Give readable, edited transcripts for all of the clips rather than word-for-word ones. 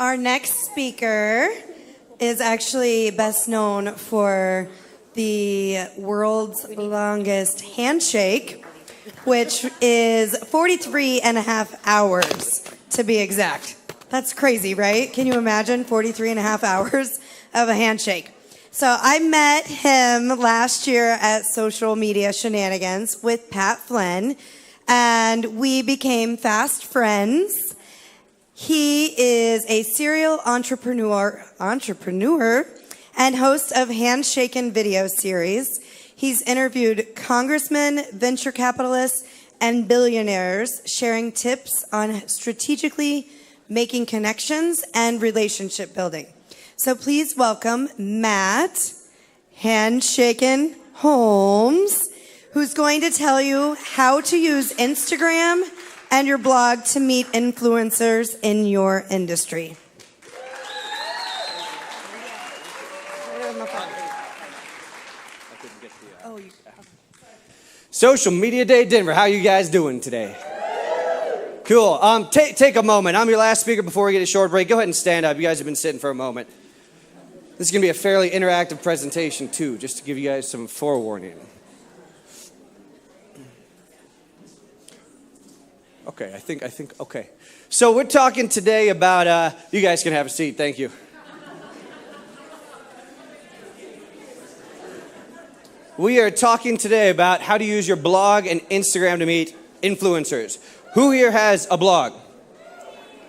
Our next speaker is actually best known for the world's longest handshake, which is 43 and a half hours to be exact. That's crazy, right? Can you imagine 43 and a half hours of a handshake? So I met him last year at Social Media Shenanigans with Pat Flynn, and we became fast friends. He is a serial entrepreneur and host of Handshaking video series. He's interviewed congressmen, venture capitalists, and billionaires, sharing tips on strategically making connections and relationship building. So please welcome Matt Handshaking Holmes, who's going to tell you how to use Instagram and your blog to meet influencers in your industry. Social Media Day Denver. How you guys doing today? Cool. Take a moment. I'm your last speaker before we get a short break. Go ahead and stand up. You guys have been sitting for a moment. This is going to be a fairly interactive presentation, too, just to give you guys some forewarning. Okay, I think, okay. So we're talking today about, you guys can have a seat. Thank you. We are talking today about how to use your blog and Instagram to meet influencers. Who here has a blog?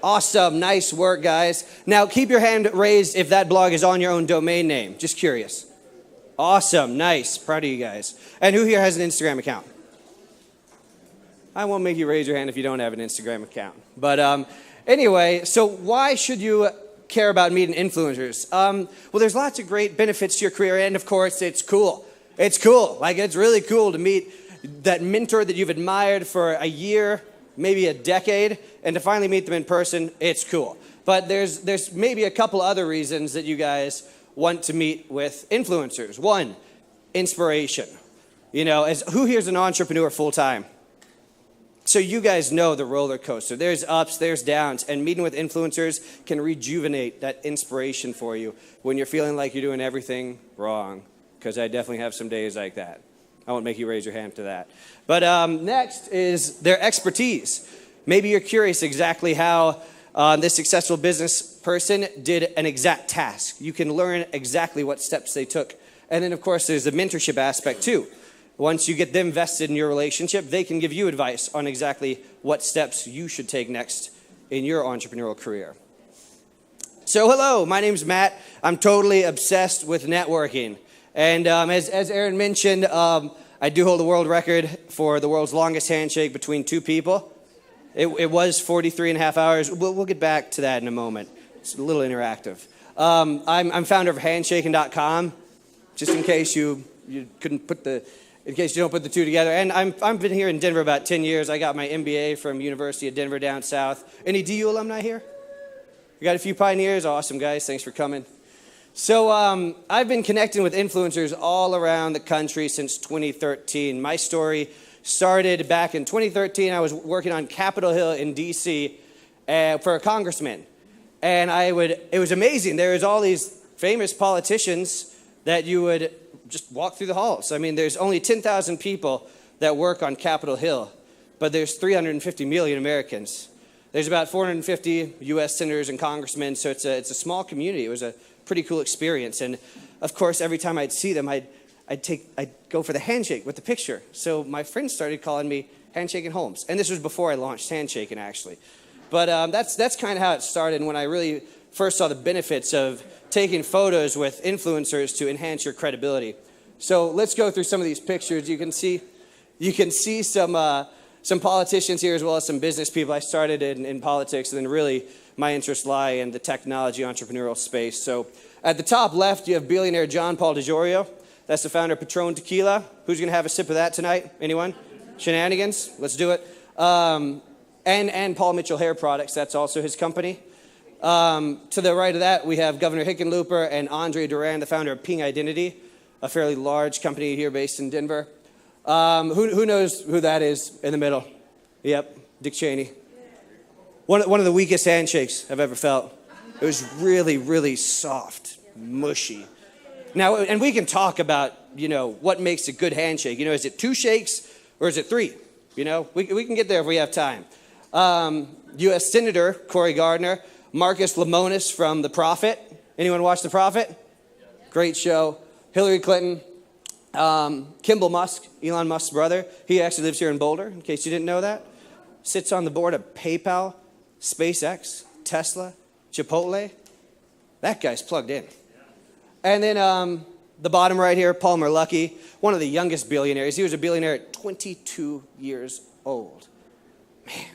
Awesome, nice work, guys. Now, keep your hand raised if that blog is on your own domain name. Just curious. Awesome, nice, proud of you guys. And who here has an Instagram account? I won't make you raise your hand if you don't have an Instagram account. But anyway, so why should you care about meeting influencers? Well, there's lots of great benefits to your career, and of course, it's cool. It's cool. Like, it's really cool to meet that mentor that you've admired for a year, maybe a decade, and to finally meet them in person. It's cool. But there's maybe a couple other reasons that you guys want to meet with influencers. One, inspiration. You know, who here's an entrepreneur full time? So you guys know the roller coaster. There's ups, there's downs, and meeting with influencers can rejuvenate that inspiration for you when you're feeling like you're doing everything wrong. Because I definitely have some days like that. I won't make you raise your hand to that. But next is their expertise. Maybe you're curious exactly how this successful business person did an exact task. You can learn exactly what steps they took. And then, of course, there's the mentorship aspect, too. Once you get them vested in your relationship, they can give you advice on exactly what steps you should take next in your entrepreneurial career. So, hello, my name's Matt. I'm totally obsessed with networking. And as Aaron mentioned, I do hold the world record for the world's longest handshake between two people. It was 43 and a half hours. We'll get back to that in a moment. It's a little interactive. I'm founder of Handshaking.com, just in case you couldn't put in case you don't put the two together. And I've been here in Denver about 10 years. I got my MBA from University of Denver down south. Any DU alumni here? We got a few pioneers. Awesome, guys. Thanks for coming. So I've been connecting with influencers all around the country since 2013. My story started back in 2013. I was working on Capitol Hill in D.C. For a congressman. And it was amazing. There was all these famous politicians that you would just walk through the halls. I mean, there's only 10,000 people that work on Capitol Hill, but there's 350 million Americans. There's about 450 U.S. senators and congressmen, so it's a small community. It was a pretty cool experience. And of course, every time I'd see them, I'd go for the handshake with the picture. So my friends started calling me Handshaking Holmes. And this was before I launched Handshaking, actually. But that's kind of how it started. And when I really first saw the benefits of taking photos with influencers to enhance your credibility. So let's go through some of these pictures. You can see some politicians here as well as some business people. I started in politics, and then really my interests lie in the technology entrepreneurial space. So at the top left, you have billionaire John Paul DeJorio. That's the founder of Patron Tequila. Who's going to have a sip of that tonight? Anyone? Shenanigans? Let's do it. And Paul Mitchell Hair Products. That's also his company. To the right of that, we have Governor Hickenlooper and Andre Duran, the founder of Ping Identity, a fairly large company here based in Denver. Who knows who that is in the middle? Yep, Dick Cheney. One of the weakest handshakes I've ever felt. It was really, really soft, mushy. Now, and we can talk about, what makes a good handshake. Is it 2 shakes or is it 3? We can get there if we have time. U.S. Senator Cory Gardner, Marcus Lemonis from The Prophet. Anyone watch The Prophet? Great show. Hillary Clinton, Kimball Musk, Elon Musk's brother. He actually lives here in Boulder, in case you didn't know that. Sits on the board of PayPal, SpaceX, Tesla, Chipotle. That guy's plugged in. And then the bottom right here, Palmer Luckey, one of the youngest billionaires. He was a billionaire at 22 years old. Man.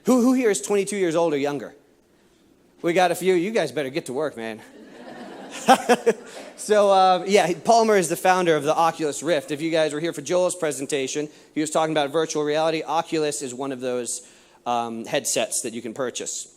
Who here is 22 years old or younger? We got a few. You guys better get to work, man. So, Palmer is the founder of the Oculus Rift. If you guys were here for Joel's presentation, he was talking about virtual reality. Oculus is one of those headsets that you can purchase.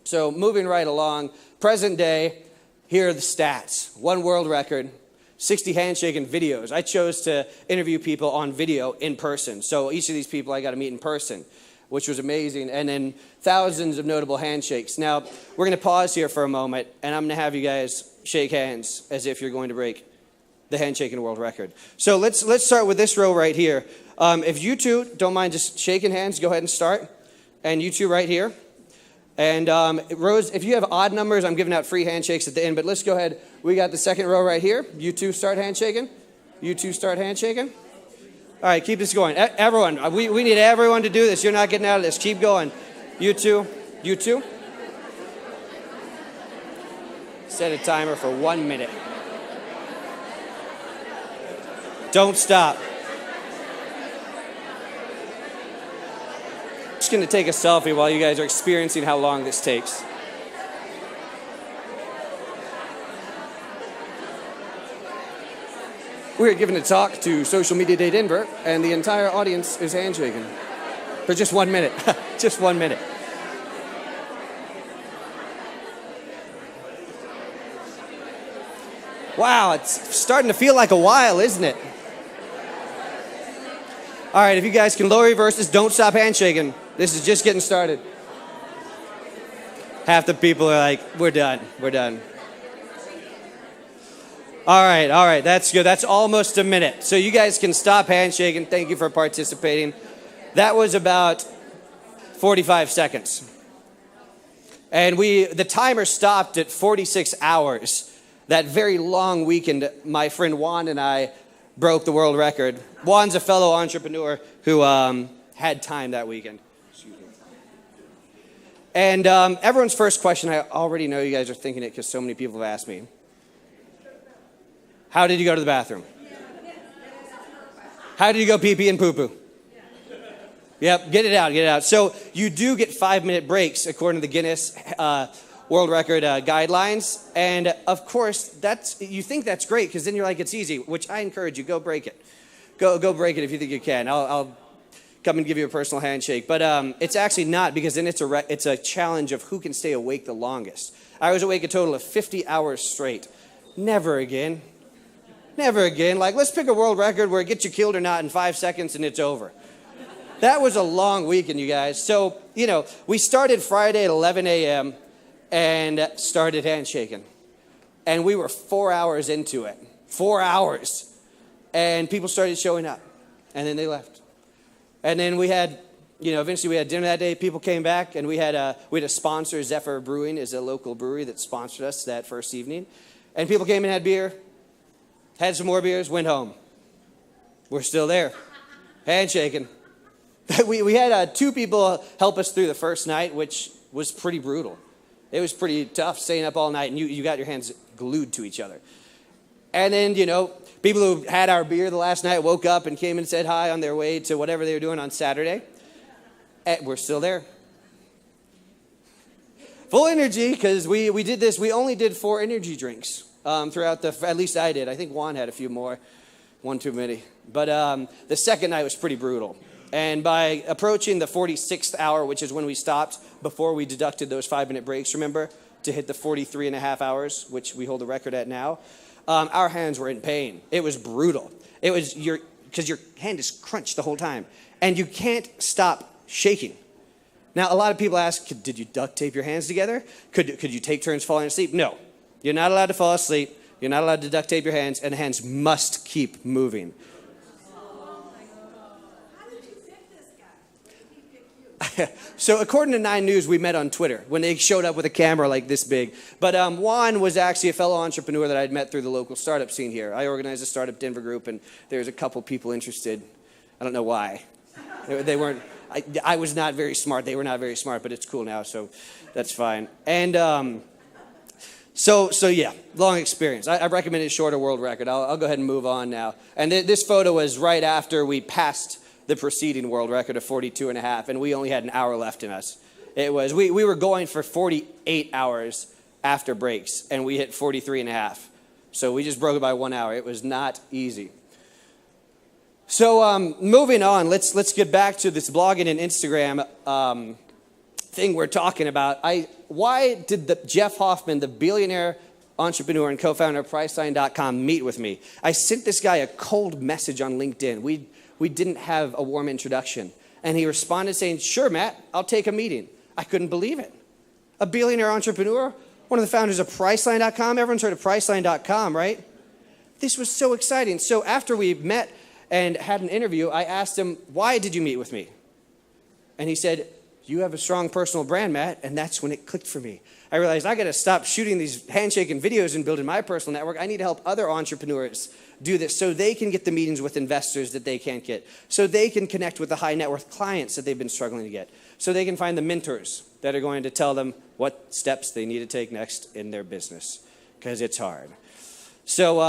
So, moving right along, present day, here are the stats. 1 world record, 60 handshaking videos. I chose to interview people on video in person. So, each of these people I got to meet in person, which was amazing, and then thousands of notable handshakes. Now, we're going to pause here for a moment, and I'm going to have you guys shake hands as if you're going to break the handshaking world record. So let's start with this row right here. If you two don't mind just shaking hands, go ahead and start. And you two right here. And rows, if you have odd numbers, I'm giving out free handshakes at the end, but let's go ahead. We got the second row right here. You two start handshaking. You two start handshaking. All right, keep this going. Everyone, we need everyone to do this. You're not getting out of this. Keep going. You two. You two. Set a timer for 1 minute. Don't stop. I'm just going to take a selfie while you guys are experiencing how long this takes. We're giving a talk to Social Media Day Denver, and the entire audience is handshaking for just 1 minute. Just 1 minute. Wow, it's starting to feel like a while, isn't it? All right, if you guys can lower your voices, don't stop handshaking. This is just getting started. Half the people are like, we're done, we're done. All right, that's good. That's almost a minute. So you guys can stop handshaking. Thank you for participating. That was about 45 seconds. And the timer stopped at 46 hours. That very long weekend, my friend Juan and I broke the world record. Juan's a fellow entrepreneur who had time that weekend. And everyone's first question, I already know you guys are thinking it because so many people have asked me. How did you go to the bathroom? How did you go pee-pee and poo-poo? Yep, get it out. So you do get 5-minute breaks according to the Guinness World Record guidelines. And of course, you think that's great because then you're like, it's easy, which I encourage you, go break it. Go break it if you think you can. I'll come and give you a personal handshake. But it's actually not, because then it's a challenge of who can stay awake the longest. I was awake a total of 50 hours straight. Never again. Like, let's pick a world record where it gets you killed or not in 5 seconds and it's over. That was a long weekend, you guys. So, we started Friday at 11 a.m. and started handshaking. And we were 4 hours into it. 4 hours. And people started showing up. And then they left. And then we had, eventually we had dinner that day. People came back, and we had a sponsor. Zephyr Brewing is a local brewery that sponsored us that first evening. And people came and had beer, had some more beers, went home. We're still there, handshaking. We had 2 people help us through the first night, which was pretty brutal. It was pretty tough staying up all night, and you got your hands glued to each other. And then, people who had our beer the last night woke up and came and said hi on their way to whatever they were doing on Saturday. And we're still there. Full energy, because we did this. We only did 4 energy drinks throughout at least I did. I think Juan had a few more. One too many. But the second night was pretty brutal. And by approaching the 46th hour, which is when we stopped before we deducted those 5-minute breaks, remember, to hit the 43 and a half hours, which we hold the record at now, our hands were in pain. It was brutal. It was because your hand is crunched the whole time. And you can't stop shaking. Now, a lot of people ask, did you duct tape your hands together? Could you take turns falling asleep? No. You're not allowed to fall asleep. You're not allowed to duct tape your hands, and the hands must keep moving. So according to 9 News, we met on Twitter when they showed up with a camera like this big. But Juan was actually a fellow entrepreneur that I'd met through the local startup scene here. I organized a startup Denver group, and there's a couple people interested. I don't know why. They weren't. I was not very smart. They were not very smart, but it's cool now, so that's fine. And so yeah, long experience. I recommend a shorter world record. I'll go ahead and move on now. And this photo was right after we passed the preceding world record of 42 and a half, and we only had an hour left in us. It was, we were going for 48 hours after breaks, and we hit 43 and a half. So we just broke it by 1 hour. It was not easy. So moving on, let's get back to this blogging and Instagram thing we're talking about. Why did Jeff Hoffman, the billionaire entrepreneur and co-founder of Priceline.com, meet with me? I sent this guy a cold message on LinkedIn. We didn't have a warm introduction. And he responded saying, sure, Matt, I'll take a meeting. I couldn't believe it. A billionaire entrepreneur, one of the founders of Priceline.com. Everyone's heard of Priceline.com, right? This was so exciting. So after we met and had an interview, I asked him, why did you meet with me? And he said, you have a strong personal brand, Matt. And that's when it clicked for me. I realized I got to stop shooting these handshaking videos and building my personal network. I need to help other entrepreneurs do this so they can get the meetings with investors that they can't get, so they can connect with the high net worth clients that they've been struggling to get, so they can find the mentors that are going to tell them what steps they need to take next in their business, because it's hard. So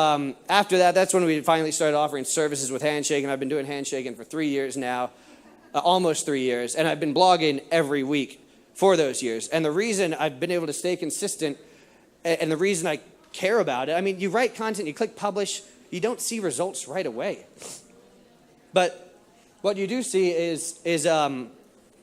after that, that's when we finally started offering services with Handshaking. I've been doing Handshaking for 3 years now, almost 3 years, and I've been blogging every week for those years. And the reason I've been able to stay consistent, and the reason I care about it, I mean, you write content, you click publish, you don't see results right away. But what you do see is the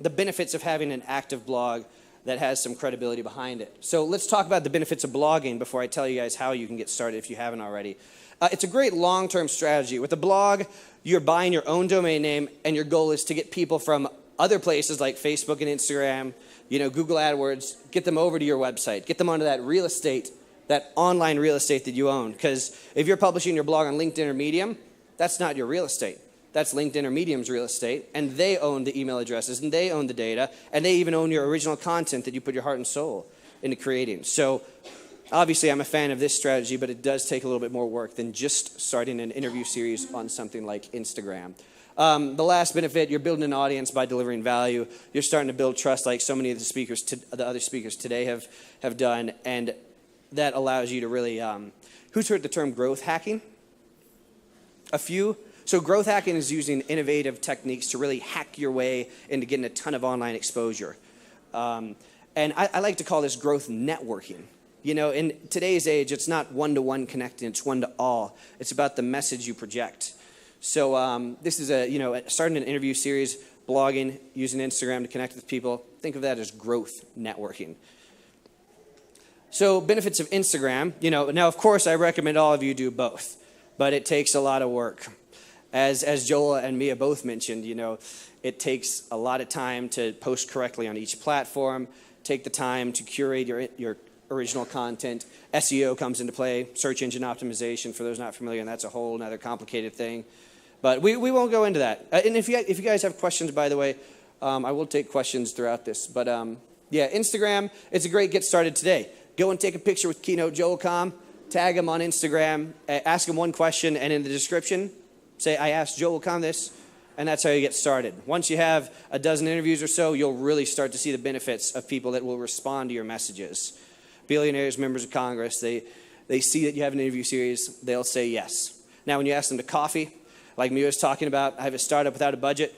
benefits of having an active blog that has some credibility behind it. So let's talk about the benefits of blogging before I tell you guys how you can get started if you haven't already. It's a great long-term strategy. With a blog, you're buying your own domain name, and your goal is to get people from other places like Facebook and Instagram, Google AdWords, get them over to your website, get them onto that real estate, that online real estate that you own. Because if you're publishing your blog on LinkedIn or Medium, that's not your real estate. That's LinkedIn or Medium's real estate, and they own the email addresses, and they own the data, and they even own your original content that you put your heart and soul into creating. So obviously I'm a fan of this strategy, but it does take a little bit more work than just starting an interview series on something like Instagram. The last benefit, you're building an audience by delivering value. You're starting to build trust like so many of the other speakers today have done, and that allows you to really, who's heard the term growth hacking? A few? So growth hacking is using innovative techniques to really hack your way into getting a ton of online exposure. And I like to call this growth networking. In today's age, it's not one-to-one connecting, it's one-to-all. It's about the message you project. So this is starting an interview series, blogging, using Instagram to connect with people. Think of that as growth networking. So benefits of Instagram, now of course I recommend all of you do both, but it takes a lot of work. As Joel and Mia both mentioned, it takes a lot of time to post correctly on each platform, take the time to curate your original content. SEO comes into play, search engine optimization, for those not familiar, and that's a whole other complicated thing. But we won't go into that. And if you guys have questions, by the way, I will take questions throughout this. But yeah, Instagram, it's a great get started today. Go and take a picture with Keynote Joel Com, tag him on Instagram, ask him one question, and in the description, say, I asked Joel Com this, and that's how you get started. Once you have a dozen interviews or so, you'll really start to see the benefits of people that will respond to your messages. Billionaires, members of Congress, they see that you have an interview series, they'll say yes. Now, when you ask them to coffee, like Mia was talking about, I have a startup without a budget,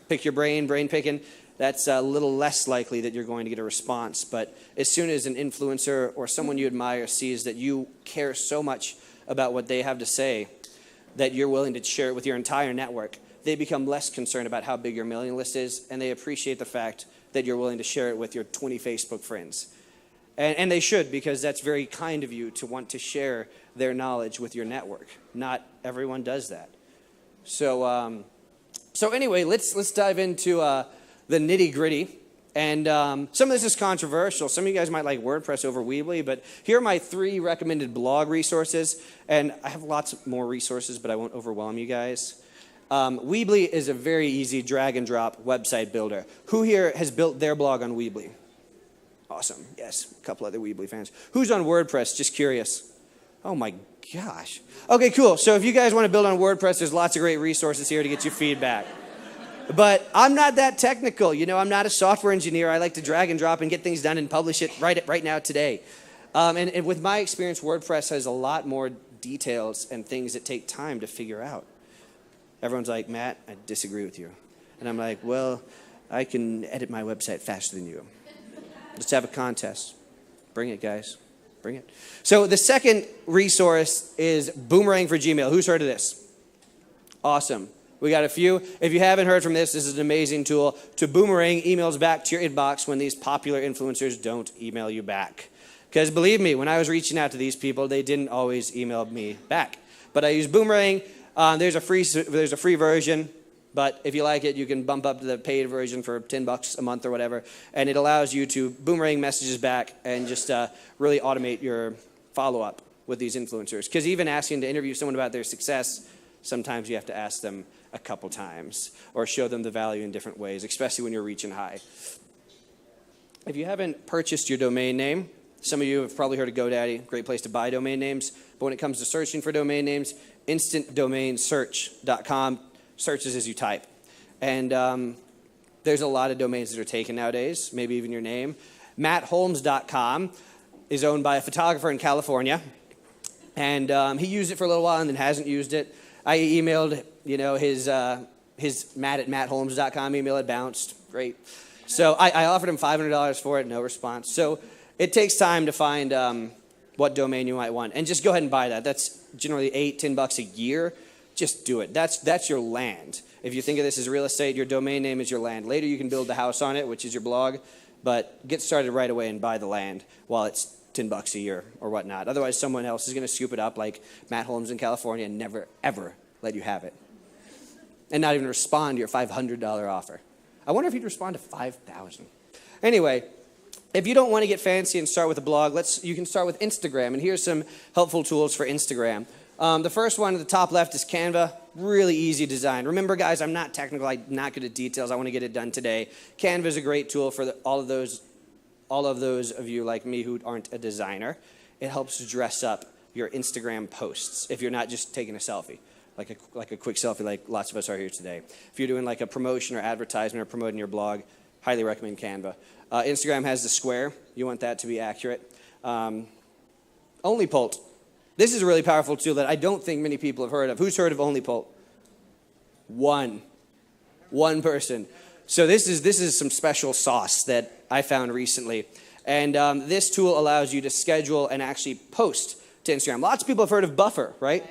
pick your brain picking, that's a little less likely that you're going to get a response. But as soon as an influencer or someone you admire sees that you care so much about what they have to say, that you're willing to share it with your entire network, they become less concerned about how big your mailing list is, and they appreciate the fact that you're willing to share it with your 20 Facebook friends. And they should, because that's very kind of you to want to share their knowledge with your network. Not everyone does that. So anyway, let's dive into the nitty-gritty And some of this is controversial. Some of you guys might like WordPress over Weebly, but here are my 3 recommended blog resources. And I have lots more resources, but I won't overwhelm you guys. Weebly is a very easy drag and drop website builder. Who here has built their blog on Weebly? Awesome. Yes, a couple other Weebly fans. Who's on WordPress? Just curious. Oh my gosh. Okay, cool. So if you guys want to build on WordPress, there's lots of great resources here to get you feedback. But I'm not that technical. You know, I'm not a software engineer. I like to drag and drop and get things done and publish it right now today. And with my experience, WordPress has a lot more details and things that take time to figure out. Everyone's like, Matt, I disagree with you. And I'm like, well, I can edit my website faster than you. Let's have a contest. Bring it, guys. Bring it. So the second resource is Boomerang for Gmail. Who's heard of this? Awesome. We got a few. If you haven't heard from this, this is an amazing tool to boomerang emails back to your inbox when these popular influencers don't email you back. Because believe me, when I was reaching out to these people, they didn't always email me back. But I use Boomerang. There's a free version, but if you like it, you can bump up to the paid version for $10 a month or whatever. And it allows you to boomerang messages back and just really automate your follow-up with these influencers. Because even asking to interview someone about their success, sometimes you have to ask them a couple times or show them the value in different ways, especially when you're reaching high. If you haven't purchased your domain name, some of you have probably heard of GoDaddy, great place to buy domain names. But when it comes to searching for domain names, instantdomainsearch.com searches as you type. And there's a lot of domains that are taken nowadays, maybe even your name. MattHolmes.com is owned by a photographer in California. And he used it for a little while and then hasn't used it. I emailed, his matt@mattholmes.com email. It bounced. Great. So I offered him $500 for it. No response. So it takes time to find what domain you might want. And just go ahead and buy that. That's generally $8-10 a year. Just do it. That's your land. If you think of this as real estate, your domain name is your land. Later you can build the house on it, which is your blog. But get started right away and buy the land while it's $10 a year or whatnot. Otherwise, someone else is going to scoop it up like Matt Holmes in California and never, ever let you have it. And not even respond to your $500 offer. I wonder if he'd respond to $5,000. Anyway, if you don't want to get fancy and start with a blog, you can start with Instagram. And here's some helpful tools for Instagram. The first one at the top left is Canva. Really easy design. Remember, guys, I'm not technical. I'm not good at details. I want to get it done today. Canva is a great tool for all of those of you like me who aren't a designer. It helps dress up your Instagram posts if you're not just taking a selfie, like a quick selfie like lots of us are here today. If you're doing like a promotion or advertisement or promoting your blog, highly recommend Canva. Instagram has the square. You want that to be accurate. OnlyPult. This is a really powerful tool that I don't think many people have heard of. Who's heard of OnlyPult? One person. So this is some special sauce that I found recently. And this tool allows you to schedule and actually post to Instagram. Lots of people have heard of Buffer, right?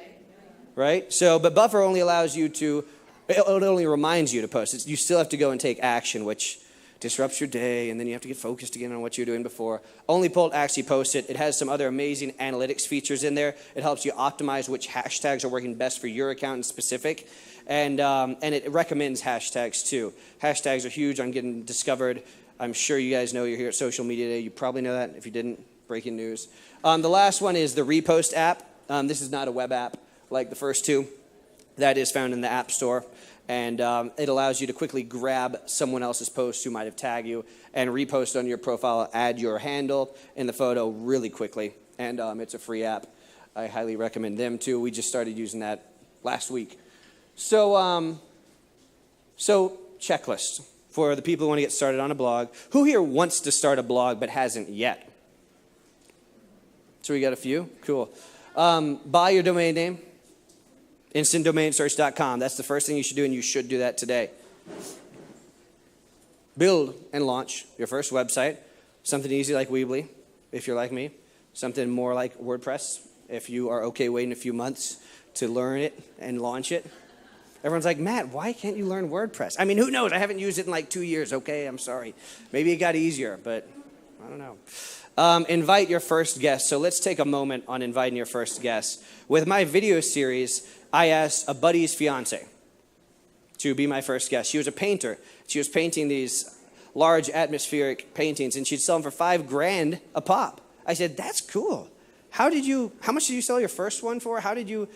Right? So, but Buffer only allows you to, it only reminds you to post. You still have to go and take action, which disrupts your day, and then you have to get focused again on what you were doing before. OnlyPult actually posts it. It has some other amazing analytics features in there. It helps you optimize which hashtags are working best for your account in specific. And it recommends hashtags too. Hashtags are huge on getting discovered. I'm sure you guys know you're here at Social Media Day. You probably know that. If you didn't, breaking news. The last one is the Repost app. This is not a web app like the first two. That is found in the App Store. And it allows you to quickly grab someone else's post who might have tagged you and repost on your profile, add your handle in the photo really quickly. And it's a free app. I highly recommend them too. We just started using that last week. So checklist for the people who want to get started on a blog. Who here wants to start a blog but hasn't yet? So we got a few? Cool. Buy your domain name. InstantDomainSearch.com. That's the first thing you should do, and you should do that today. Build and launch your first website. Something easy like Weebly, if you're like me. Something more like WordPress, if you are okay waiting a few months to learn it and launch it. Everyone's like, Matt, why can't you learn WordPress? I mean, who knows? I haven't used it in like 2 years. Okay, I'm sorry. Maybe it got easier, but I don't know. Invite your first guest. So let's take a moment on inviting your first guest. With my video series, I asked a buddy's fiance to be my first guest. She was a painter. She was painting these large atmospheric paintings, and she'd sell them for $5,000 a pop. I said, that's cool. How much did you sell your first one for? How were you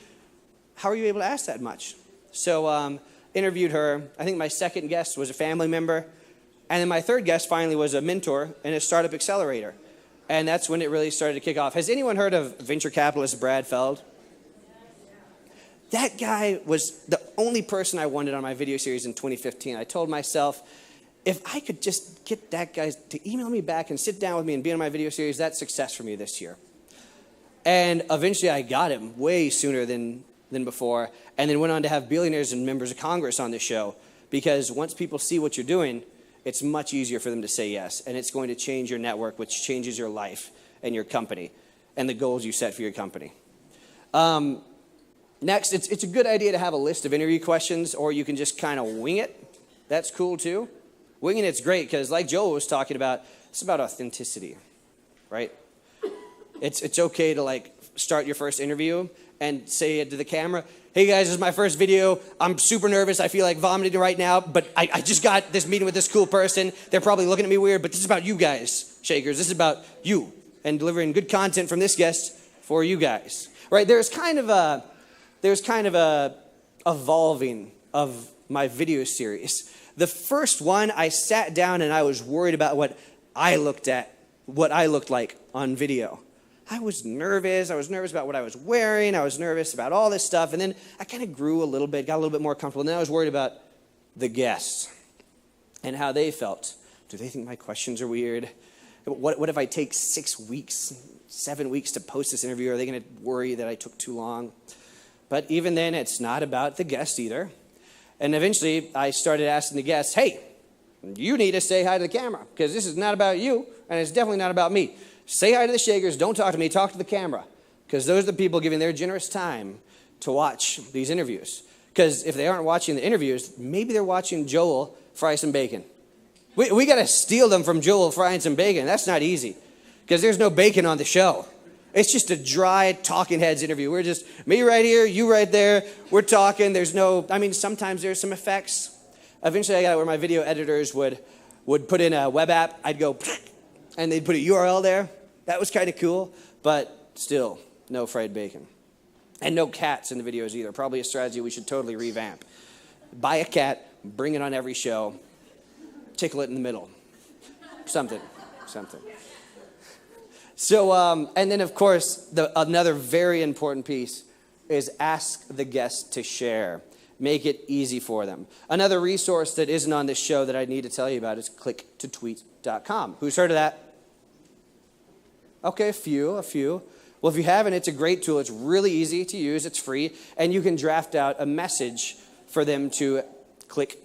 able to ask that much? So interviewed her. I think my second guest was a family member. And then my third guest finally was a mentor in a startup accelerator. And that's when it really started to kick off. Has anyone heard of venture capitalist Brad Feld? That guy was the only person I wanted on my video series in 2015. I told myself, if I could just get that guy to email me back and sit down with me and be on my video series, that's success for me this year. And eventually I got him way sooner than before, and then went on to have billionaires and members of Congress on the show, because once people see what you're doing, it's much easier for them to say yes, and it's going to change your network, which changes your life and your company and the goals you set for your company. Next, it's a good idea to have a list of interview questions, or you can just kind of wing it. That's cool too. Winging it's great because, like Joel was talking about, it's about authenticity, right? It's okay to like start your first interview and say it to the camera, hey guys, this is my first video. I'm super nervous. I feel like vomiting right now, but I just got this meeting with this cool person. They're probably looking at me weird, but this is about you guys, Shakers. This is about you and delivering good content from this guest for you guys, right? There's kind of a evolving of my video series. The first one, I sat down and I was worried about what I looked like on video. I was nervous. I was nervous about what I was wearing. I was nervous about all this stuff. And then I kind of grew a little bit, got a little bit more comfortable. And then I was worried about the guests and how they felt. Do they think my questions are weird? What if I take 6 weeks, 7 weeks to post this interview? Are they going to worry that I took too long? But even then, it's not about the guest either. And eventually, I started asking the guests, hey, you need to say hi to the camera, because this is not about you, and it's definitely not about me. Say hi to the Shakers. Don't talk to me. Talk to the camera, because those are the people giving their generous time to watch these interviews. Because if they aren't watching the interviews, maybe they're watching Joel fry some bacon. We got to steal them from Joel frying some bacon. That's not easy, because there's no bacon on the show. It's just a dry talking heads interview. We're just me right here, you right there. We're talking. Sometimes there's some effects. Eventually I got it where my video editors would put in a web app. I'd go, and they'd put a URL there. That was kind of cool, but still, no fried bacon. And no cats in the videos either. Probably a strategy we should totally revamp. Buy a cat, bring it on every show, tickle it in the middle. Something. So, and then of course, another very important piece is ask the guests to share. Make it easy for them. Another resource that isn't on this show that I need to tell you about is clicktotweet.com. Who's heard of that? Okay, a few. Well, if you haven't, it's a great tool. It's really easy to use. It's free. And you can draft out a message for them to click,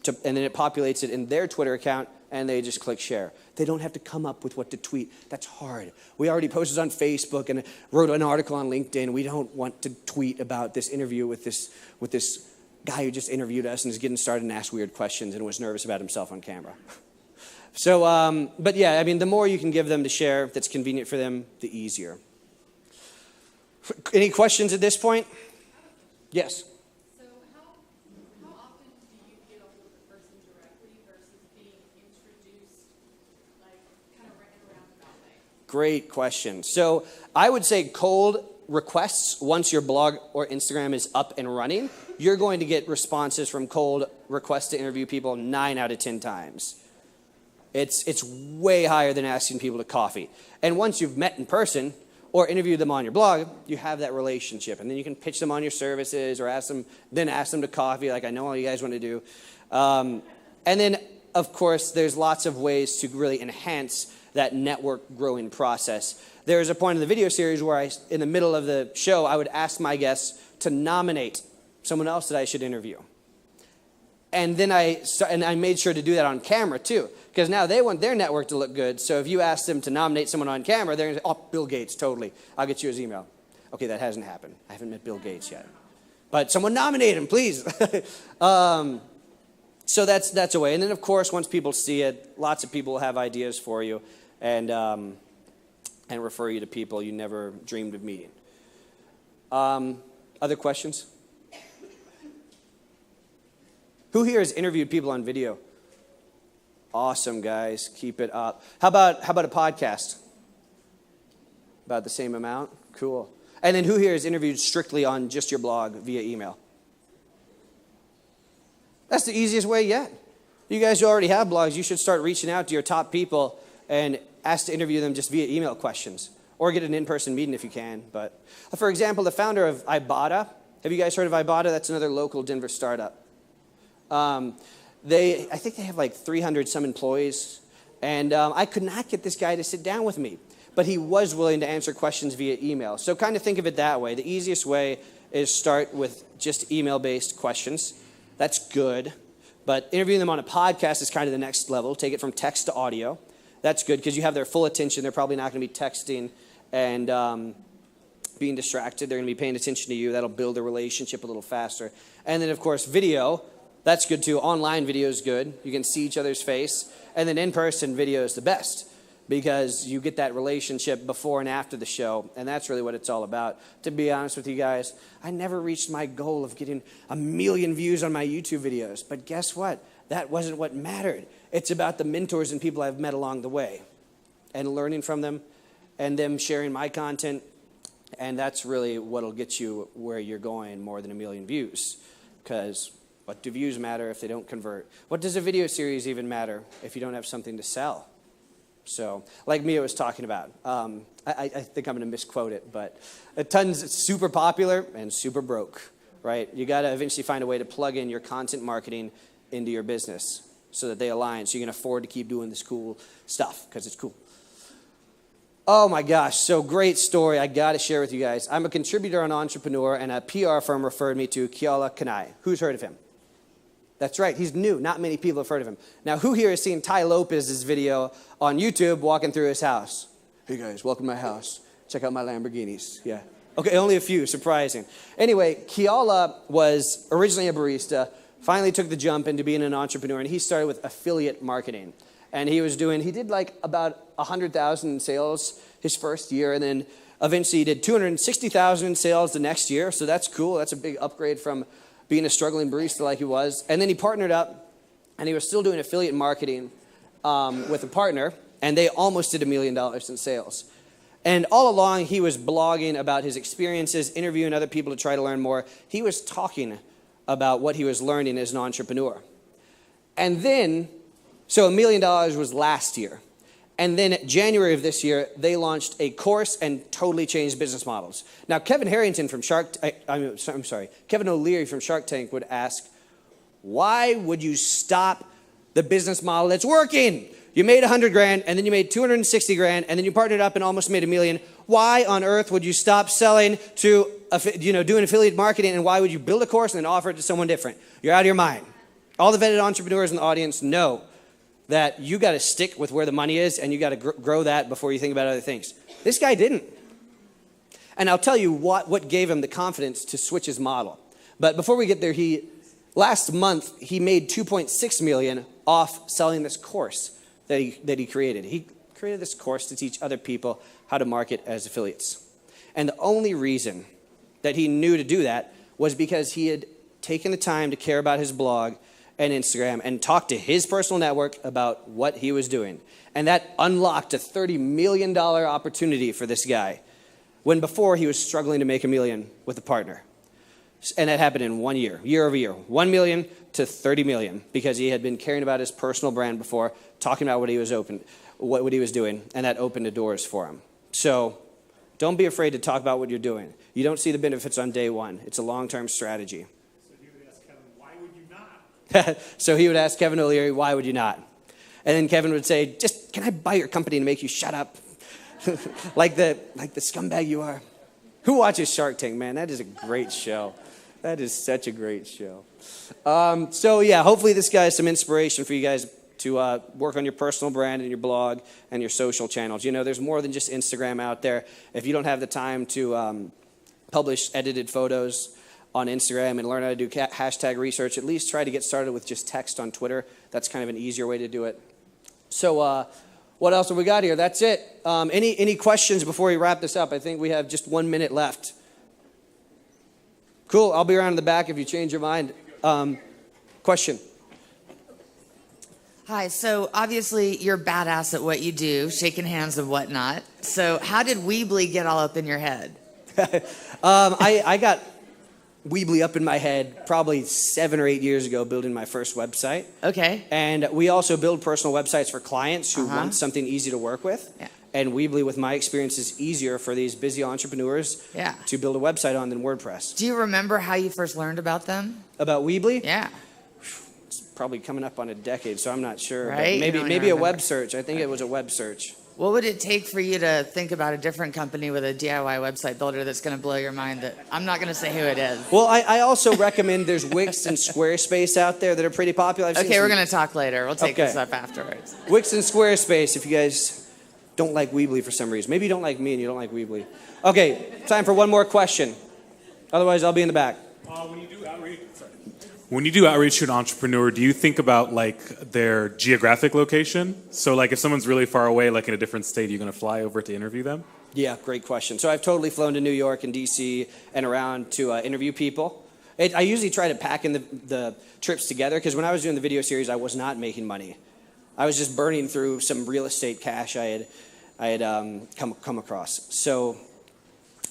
and then it populates it in their Twitter account, and they just click share. They don't have to come up with what to tweet. That's hard. We already posted on Facebook and wrote an article on LinkedIn. We don't want to tweet about this interview with this guy who just interviewed us and is getting started and asked weird questions and was nervous about himself on camera. So, but yeah, the more you can give them to share that's convenient for them, the easier. Any questions at this point? Yes. So how often do you get up with the person directly versus being introduced, like kind of in a roundabout way? Great question. So I would say cold requests, once your blog or Instagram is up and running, you're going to get responses from cold requests to interview people 9 out of 10 times. It's way higher than asking people to coffee. And once you've met in person or interviewed them on your blog, you have that relationship. And then you can pitch them on your services or ask them to coffee, like I know all you guys want to do. And then, of course, there's lots of ways to really enhance that network growing process. There's a point in the video series where in the middle of the show, I would ask my guests to nominate someone else that I should interview. And then I made sure to do that on camera too, because now they want their network to look good. So if you ask them to nominate someone on camera, they're going to say, oh, Bill Gates, totally. I'll get you his email. Okay, that hasn't happened. I haven't met Bill Gates yet. But someone nominate him, please. So that's a way. And then, of course, once people see it, lots of people will have ideas for you and refer you to people you never dreamed of meeting. Other questions? Who here has interviewed people on video? Awesome, guys. Keep it up. How about a podcast? About the same amount? Cool. And then who here is interviewed strictly on just your blog via email? That's the easiest way yet. You guys who already have blogs, you should start reaching out to your top people and ask to interview them just via email questions. Or get an in-person meeting if you can. But for example, the founder of Ibotta, have you guys heard of Ibotta? That's another local Denver startup. I think they have like 300 some employees. And I could not get this guy to sit down with me. But he was willing to answer questions via email. So kind of think of it that way. The easiest way is start with just email-based questions. That's good. But interviewing them on a podcast is kind of the next level. Take it from text to audio. That's good because you have their full attention. They're probably not going to be texting and being distracted. They're going to be paying attention to you. That'll build a relationship a little faster. And then, of course, video. That's good, too. Online video is good. You can see each other's face. And then in-person video is the best because you get that relationship before and after the show. And that's really what it's all about. To be honest with you guys, I never reached my goal of getting 1 million views on my YouTube videos. But guess what? That wasn't what mattered. It's about the mentors and people I've met along the way and learning from them and them sharing my content. And that's really what'll get you where you're going more than 1 million views. Because what do views matter if they don't convert? What does a video series even matter if you don't have something to sell? So, like Mia was talking about, I think I'm going to misquote it, but it's super popular and super broke, right? You got to eventually find a way to plug in your content marketing into your business so that they align, so you can afford to keep doing this cool stuff because it's cool. Oh my gosh, so great story. I got to share with you guys. I'm a contributor on Entrepreneur, and a PR firm referred me to Keala Kanai. Who's heard of him? That's right, he's new. Not many people have heard of him. Now, who here has seen Tai Lopez's video on YouTube walking through his house? Hey guys, welcome to my house. Check out my Lamborghinis. Yeah. Okay, only a few, surprising. Anyway, Keala was originally a barista, finally took the jump into being an entrepreneur, and he started with affiliate marketing. And he did like about 100,000 in sales his first year, and then eventually he did 260,000 in sales the next year. So that's cool. That's a big upgrade from being a struggling barista like he was. And then he partnered up, and he was still doing affiliate marketing with a partner, and they almost did $1 million in sales. And all along, he was blogging about his experiences, interviewing other people to try to learn more. He was talking about what he was learning as an entrepreneur. And then, so $1 million was last year. And then January of this year, they launched a course and totally changed business models. Now, Kevin O'Leary from Shark Tank would ask, why would you stop the business model that's working? You made 100 grand, and then you made 260 grand, and then you partnered up and almost made $1 million. Why on earth would you stop selling to, doing affiliate marketing, and why would you build a course and then offer it to someone different? You're out of your mind. All the vetted entrepreneurs in the audience know that you got to stick with where the money is, and you got to grow that before you think about other things. This guy didn't. And I'll tell you what gave him the confidence to switch his model. But before we get there, last month, he made $2.6 million off selling this course that he created. He created this course to teach other people how to market as affiliates. And the only reason that he knew to do that was because he had taken the time to care about his blog and Instagram and talk to his personal network about what he was doing. And that unlocked a $30 million opportunity for this guy when before he was struggling to make $1 million with a partner. And that happened in 1 year, year over year, 1 million to 30 million, because he had been caring about his personal brand before, talking about what he was doing, and that opened the doors for him. So don't be afraid to talk about what you're doing. You don't see the benefits on day one. It's a long-term strategy. So he would ask Kevin O'Leary, why would you not? And then Kevin would say, just, can I buy your company and make you shut up? like the scumbag you are. Who watches Shark Tank, man? That is a great show. That is such a great show. So yeah, hopefully this guy is some inspiration for you guys to work on your personal brand and your blog and your social channels. You know, there's more than just Instagram out there. If you don't have the time to publish edited photos on Instagram and learn how to do hashtag research, at least try to get started with just text on Twitter. That's kind of an easier way to do it. So what else have we got here? That's it. Any questions before we wrap this up? I think we have just 1 minute left. Cool. I'll be around in the back if you change your mind. Question. Hi, so obviously you're badass at what you do, shaking hands and whatnot. So how did Weebly get all up in your head? I got Weebly up in my head probably 7 or 8 years ago building my first website. Okay. And we also build personal websites for clients who want something easy to work with. Yeah. And Weebly, with my experience, is easier for these busy entrepreneurs to build a website on than WordPress. Do you remember how you first learned about them? About Weebly? Yeah. It's probably coming up on a decade, so I'm not sure. Right? But You don't maybe a remember. web search. I think it was a web search. What would it take for you to think about a different company with a DIY website builder that's going to blow your mind? That I'm not going to say who it is. Well, I also recommend there's Wix and Squarespace out there that are pretty popular. Okay, we're going to talk later. We'll take this up afterwards. Wix and Squarespace, if you guys don't like Weebly for some reason. Maybe you don't like me and you don't like Weebly. Okay, time for one more question. Otherwise, I'll be in the back. When you do outreach to an entrepreneur, do you think about like their geographic location? So like if someone's really far away, like in a different state, you're going to fly over to interview them? Yeah, great question. So I've totally flown to New York and DC and around to interview people. I usually try to pack in the trips together because when I was doing the video series, I was not making money. I was just burning through some real estate cash I had come across. So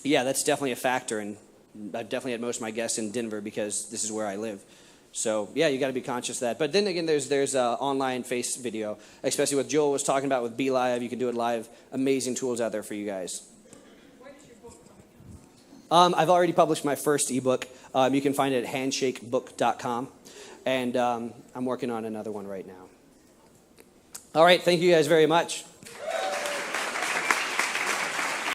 yeah, that's definitely a factor, and I've definitely had most of my guests in Denver because this is where I live. So yeah, you got to be conscious of that. But then again, there's online face video, especially what Joel was talking about with Be Live. You can do it live. Amazing tools out there for you guys. I've already published my first ebook. You can find it at handshakebook.com, and I'm working on another one right now. All right, thank you guys very much.